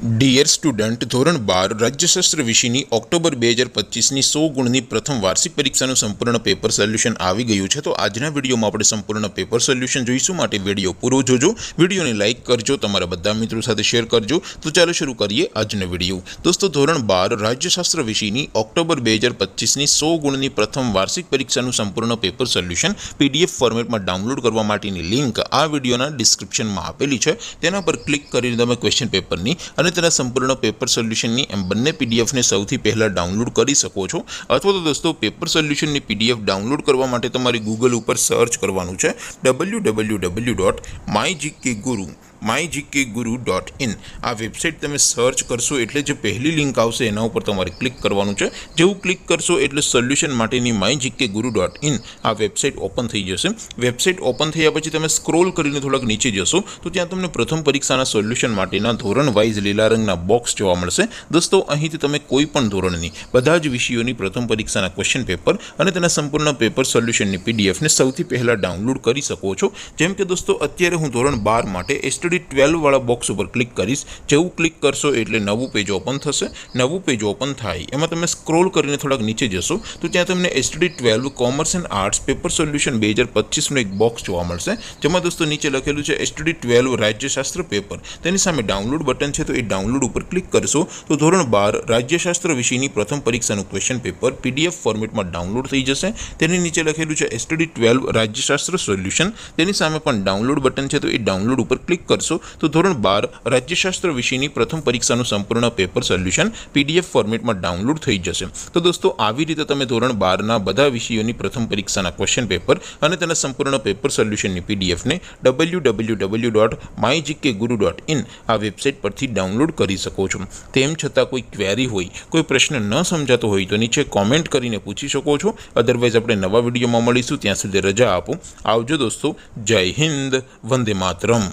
Dear student, ધોરણ 12 રાજ્યશાસ્ત્ર વિષયની October 2025ની 100 ગુણની પ્રથમ વાર્ષિક પરીક્ષાનું સંપૂર્ણ પેપર સોલ્યુશન આવી ગયું છે। તો આજના વિડીયોમાં આપણે સંપૂર્ણ પેપર સોલ્યુશન જોઈશું, માટે વિડીયો પૂરો જોજો। વિડીયોને લાઇક કરજો, તમારા બધા મિત્રો સાથે શેર કરજો। તો ચાલો શરૂ કરીએ આજનો વિડીયો। દોસ્તો, ધોરણ 12 રાજ્યશાસ્ત્ર વિષયની ઓક્ટોબર 2025ની 100 ગુણની પ્રથમ વાર્ષિક પરીક્ષાનું સંપૂર્ણ પેપર સોલ્યુશન પીડીએફ ફોર્મેટમાં ડાઉનલોડ કરવા માટેની લિંક આ વિડીયોના ડિસ્ક્રિપ્શનમાં આપેલી છે। તેના પર ક્લિક કરીને તમે ક્વેશ્ચન પેપરની અને તેના સંપૂર્ણ પેપર સોલ્યુશનની એમ બંને પીડીએફને સૌથી પહેલાં ડાઉનલોડ કરી શકો છો। અથવા તો દોસ્તો, પેપર સોલ્યુશનની પીડીએફ ડાઉનલોડ કરવા માટે તમારે ગૂગલ ઉપર સર્ચ કરવાનું છે www.mygkguru.in। આ વેબસાઇટ તમે સર્ચ કરશો એટલે જે પહેલી લિંક આવશે એના ઉપર તમારે ક્લિક કરવાનું છે। જેવું ક્લિક કરશો એટલે સોલ્યુશન માટેની mygkguru.in આ વેબસાઇટ ઓપન થઈ જશે। વેબસાઇટ ઓપન થયા પછી તમે સ્ક્રોલ કરીને થોડાક નીચે જશો તો ત્યાં તમને પ્રથમ પરીક્ષાના સોલ્યુશન માટેના ધોરણ વાઇઝ લીલા રંગના બોક્સ જોવા મળશે। દોસ્તો, અહીંથી તમે કોઈ પણ ધોરણની બધા જ વિષયોની પ્રથમ પરીક્ષાના ક્વેશ્ચન પેપર અને તેના સંપૂર્ણ પેપર સોલ્યુશનની પીડીએફને સૌથી પહેલાં ડાઉનલોડ કરી શકો છો। જેમ કે દોસ્તો, અત્યારે હું ધોરણ 12 માટે STD 12 વાળા બોક્સ ઉપર ક્લિક કરીશ। જેવું ક્લિક કરશો એટલે નવું પેજ ઓપન થશે। નવું પેજ ઓપન થાય એમાં તમે સ્ક્રોલ કરીને થોડાક નીચે જશો તો ત્યાં તમને STD 12 commerce and arts paper solution 2025નું એક બોક્સ જોવા મળશે, જેમાં દોસ્તો નીચે લખેલું છે STD 12 રાજ્યશાસ્ત્ર પેપર। તેની સામે ડાઉનલોડ બટન છે, તો એ ડાઉનલોડ ઉપર ક્લિક કરશો તો ધોરણ 12 રાજ્યશાસ્ત્ર વિષયની પ્રથમ પરીક્ષાનું ક્વેશ્ચન પેપર પીડીએફ ફોર્મેટમાં ડાઉનલોડ થઈ જશે। તેની નીચે લખેલું છે STD 12 રાજ્યશાસ્ત્ર સોલ્યુશન। તેની સામે પણ ડાઉનલોડ બટન છે, તો એ ડાઉનલોડ ઉપર ક્લિક કરશો તો ધોરણ 12 રાજ્યશાસ્ત્ર વિષયની પ્રથમ પરીક્ષાનું સંપૂર્ણ પેપર સોલ્યુશન પીડીએફ ફોર્મેટમાં ડાઉનલોડ થઈ જશે। તો દોસ્તો, આવી રીતે તમે ધોરણ 12ના બધા વિષયોની પ્રથમ પરીક્ષાના ક્વેશ્ચન પેપર અને તેના સંપૂર્ણ પેપર સોલ્યુશનની પીડીએફને www.mygkguru.in આ વેબસાઇટ પરથી ડાઉનલોડ કરી શકો છો। તેમ છતાં કોઈ ક્વેરી હોય, કોઈ પ્રશ્ન ન સમજાતો હોય તો નીચે કોમેન્ટ કરીને પૂછી શકો છો। અદરવાઇઝ આપણે નવા વિડીયોમાં મળીશું, ત્યાં સુધી રજા આપો। આવજો દોસ્તો, જય હિન્દ, વંદે માતરમ।